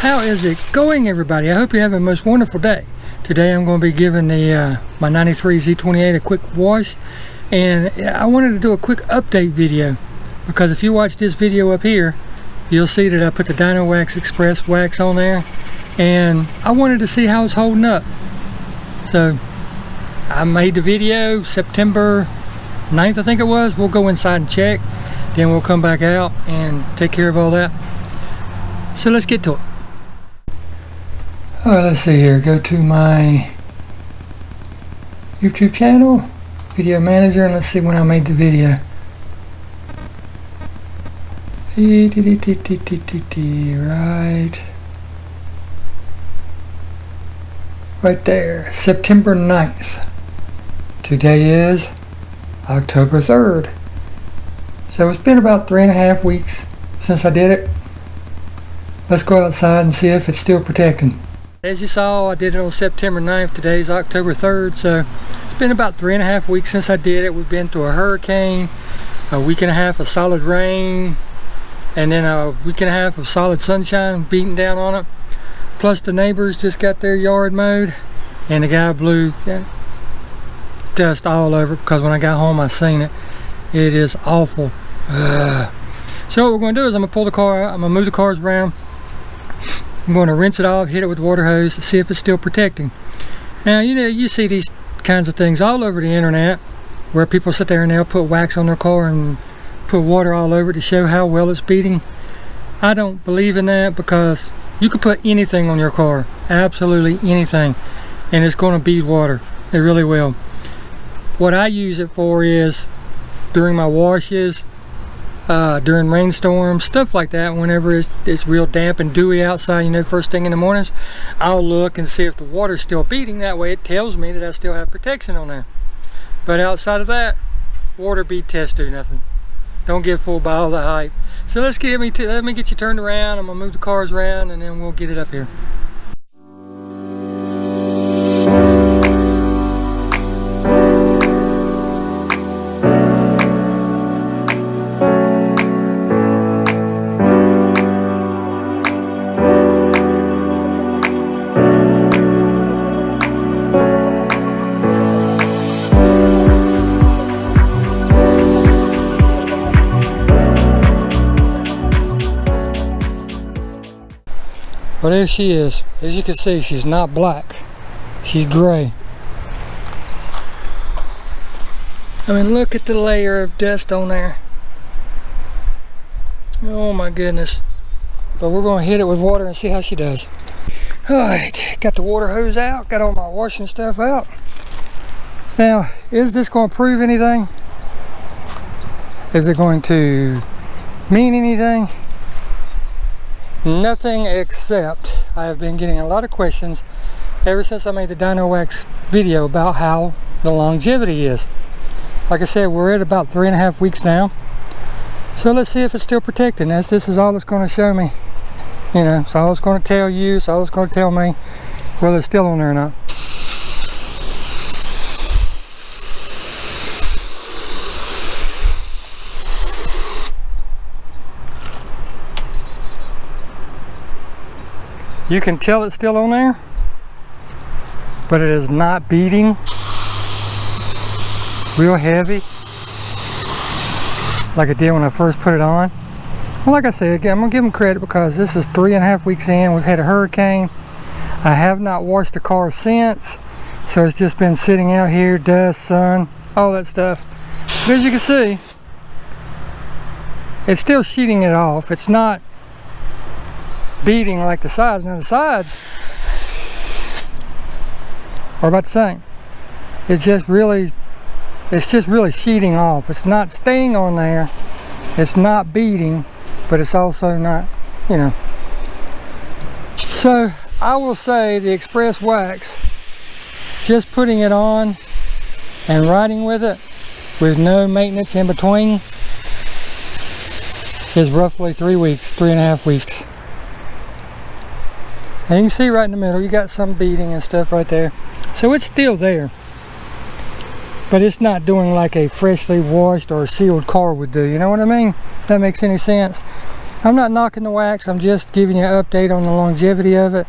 How is it going, everybody? I hope you're having a most wonderful day. Today I'm going to be giving the my 93 Z28 a quick wash, and I wanted to do a quick update video because if you watch this video up here, you'll see that I put the Dinowax Express wax on there, and I wanted to see how it's holding up. So I made the video September 9th, I think it was. We'll go inside and check, then we'll come back out and take care of all that. So let's get to it. Alright, let's see here. Go to my YouTube channel, video manager, and let's see when I made the video. Right there, September 9th. Today is October 3rd. So it's been about 3.5 weeks since I did it. Let's go outside and see if it's still protecting. As you saw, I did it on September 9th. Today's October 3rd, so it's been about 3.5 weeks since I did it. We've been through a hurricane, a week and a half of solid rain, and then a week and a half of solid sunshine beating down on it. Plus the neighbors just got their yard mowed, and the guy blew dust all over it because when I got home I seen it. It is awful. So what we're going to do is I'm going to pull the car out, I'm going to move the cars around. I'm going to rinse it off, hit it with a water hose to see if it's still protecting. Now, you know, you see these kinds of things all over the internet where people sit there and they'll put wax on their car and put water all over it to show how well it's beating. I don't believe in that because you could put anything on your car, absolutely anything, and it's going to beat water. It really will. What I use it for is during my washes, during rainstorms, stuff like that. Whenever it's real damp and dewy outside, you know, first thing in the mornings, I'll look and see if the water's still beating. That way it tells me that I still have protection on there. But outside of that, water bead tests do nothing. Don't get fooled by all the hype. So let me get you turned around. I'm gonna move the cars around and then we'll get it up here. Well, there she is. As you can see, she's not black. She's gray. I mean, look at the layer of dust on there. Oh my goodness. But we're going to hit it with water and see how she does. Alright, got the water hose out, got all my washing stuff out. Now, is this going to prove anything? Is it going to mean anything? Nothing, except I have been getting a lot of questions ever since I made the Dinowax video about how the longevity is. Like I said, we're at about 3.5 weeks now. So let's see if it's still protecting. This is all it's going to show me. You know, it's all it's going to tell you, it's all it's going to tell me whether it's still on there or not. You can tell it's still on there, but it is not beating real heavy like it did when I first put it on. Well, like I said, again, I'm gonna give them credit because this is 3.5 weeks in. We've had a hurricane. I have not washed the car since, so it's just been sitting out here, dust, sun, all that stuff. But as you can see, it's still sheeting it off. It's not beating like the sides. Now the sides are about the same. It's just really sheeting off. It's not staying on there. It's not beating, but it's also not, you know. So I will say the Express Wax, just putting it on and riding with it with no maintenance in between, is roughly 3 weeks, 3.5 weeks. And you can see right in the middle, you got some beading and stuff right there. So it's still there. But it's not doing like a freshly washed or sealed car would do. You know what I mean? If that makes any sense. I'm not knocking the wax, I'm just giving you an update on the longevity of it.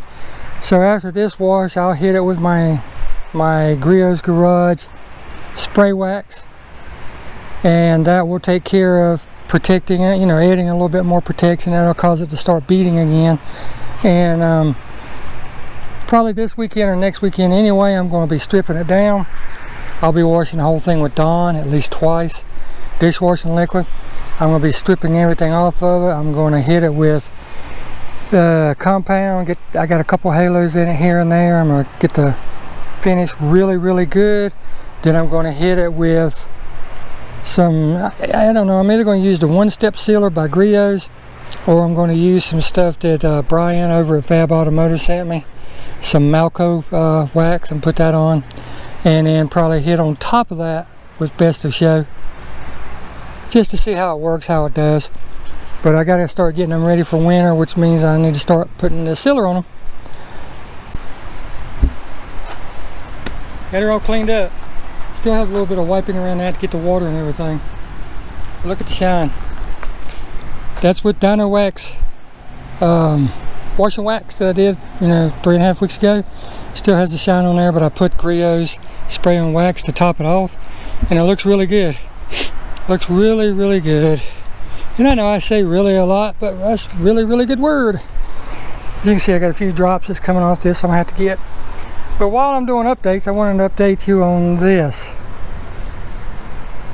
So after this wash, I'll hit it with my Griot's Garage spray wax, and that will take care of protecting it, you know, adding a little bit more protection. That'll cause it to start beating again. And probably this weekend or next weekend anyway, I'm going to be stripping it down. I'll be washing the whole thing with Dawn at least twice, dishwashing liquid. I'm going to be stripping everything off of it. I'm going to hit it with compound. I got a couple halos in it here and there. I'm going to get the finish really good. Then I'm going to hit it with some, I don't know, I'm either going to use the one-step sealer by Griot's, or I'm going to use some stuff that Brian over at Fab Automotive sent me, some Malco wax, and put that on, and then probably hit on top of that with Best of Show, just to see how it works, how it does. But I got to start getting them ready for winter, which means I need to start putting the sealer on them. Got her all cleaned up. Still have a little bit of wiping around that to get the water and everything. Look at the shine. That's with Dinowax washing wax that I did, you know, 3.5 weeks ago. Still has the shine on there, but I put Griot's spray on wax to top it off, and it looks really good. Looks really good. And I know I say really a lot, but that's really good word. As you can see, I got a few drops that's coming off this I'm gonna have to get. But while I'm doing updates, I wanted to update you on this.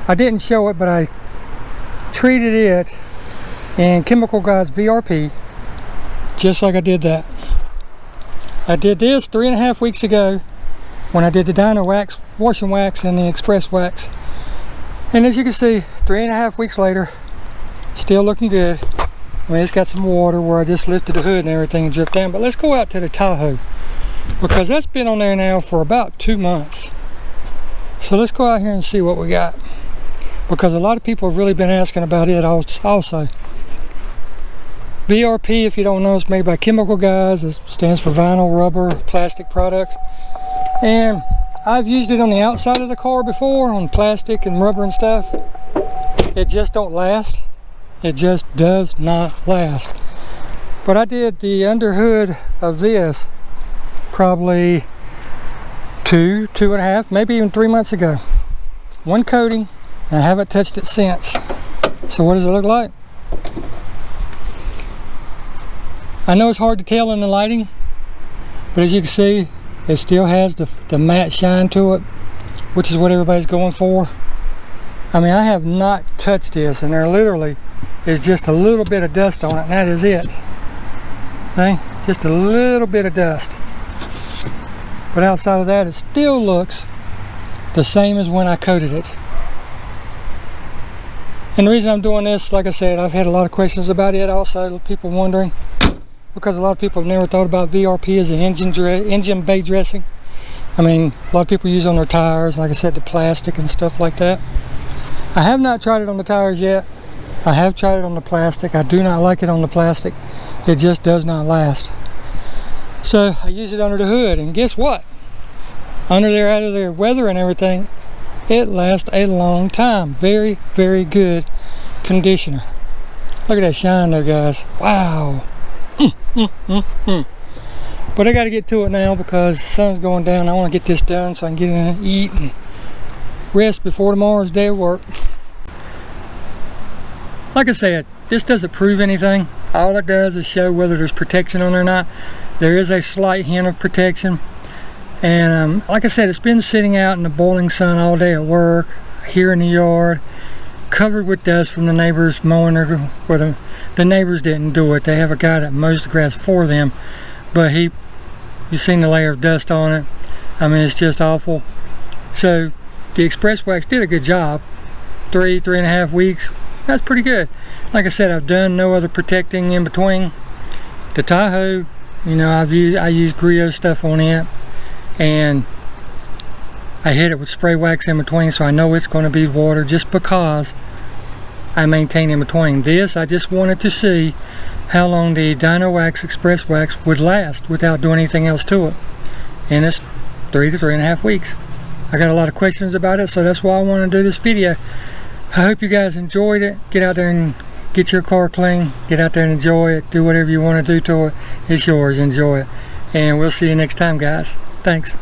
I didn't show it, but I treated it in Chemical Guys VRP, just like I did that. I did this 3.5 weeks ago when I did the Dinowax washing wax and the Express wax. And as you can see, 3.5 weeks later, still looking good. I mean, it's got some water where I just lifted the hood and everything and dripped down. But let's go out to the Tahoe, because that's been on there now for about 2 months. So let's go out here and see what we got, because a lot of people have really been asking about it also. VRP, if you don't know, is made by Chemical Guys. It stands for vinyl, rubber, plastic products. And I've used it on the outside of the car before, on plastic and rubber and stuff. It just don't last. It just does not last. But I did the underhood of this probably 2.5, maybe even 3 months ago. One coating, and I haven't touched it since. So what does it look like? I know it's hard to tell in the lighting, but as you can see, it still has the matte shine to it, which is what everybody's going for. I mean, I have not touched this, and there literally is just a little bit of dust on it, and that is it. Okay? Just a little bit of dust. But outside of that, it still looks the same as when I coated it. And the reason I'm doing this, like I said, I've had a lot of questions about it also, people wondering, because a lot of people have never thought about VRP as an engine bay dressing. I mean, a lot of people use it on their tires, like I said, the plastic and stuff like that. I have not tried it on the tires yet. I have tried it on the plastic. I do not like it on the plastic. It just does not last. So I use it under the hood, and guess what? Under there, out of their weather and everything, it lasts a long time. Very good conditioner. Look at that shine there, guys. Wow. But I got to get to it now because the sun's going down. I want to get this done so I can get in and eat and rest before tomorrow's day of work. Like I said, this doesn't prove anything. All it does is show whether there's protection on there or not. There is a slight hint of protection. And like I said, it's been sitting out in the boiling sun all day at work, here in the yard, covered with dust from the neighbors mowing their, well, the neighbors didn't do it. They have a guy that mows the grass for them, but you've seen the layer of dust on it. I mean, it's just awful. So the Express Wax did a good job. 3.5 weeks, that's pretty good. Like I said, I've done no other protecting in between. The Tahoe, you know, I use Griot stuff on it, and I hit it with spray wax in between, so I know it's going to be water just because I maintain in between. This, I just wanted to see how long the Dinowax Express Wax would last without doing anything else to it. And it's 3 to 3.5 weeks. I got a lot of questions about it, so that's why I want to do this video. I hope you guys enjoyed it. Get out there and get your car clean, get out there and enjoy it, do whatever you want to do to it. It's yours, enjoy it. And we'll see you next time, guys. Thanks.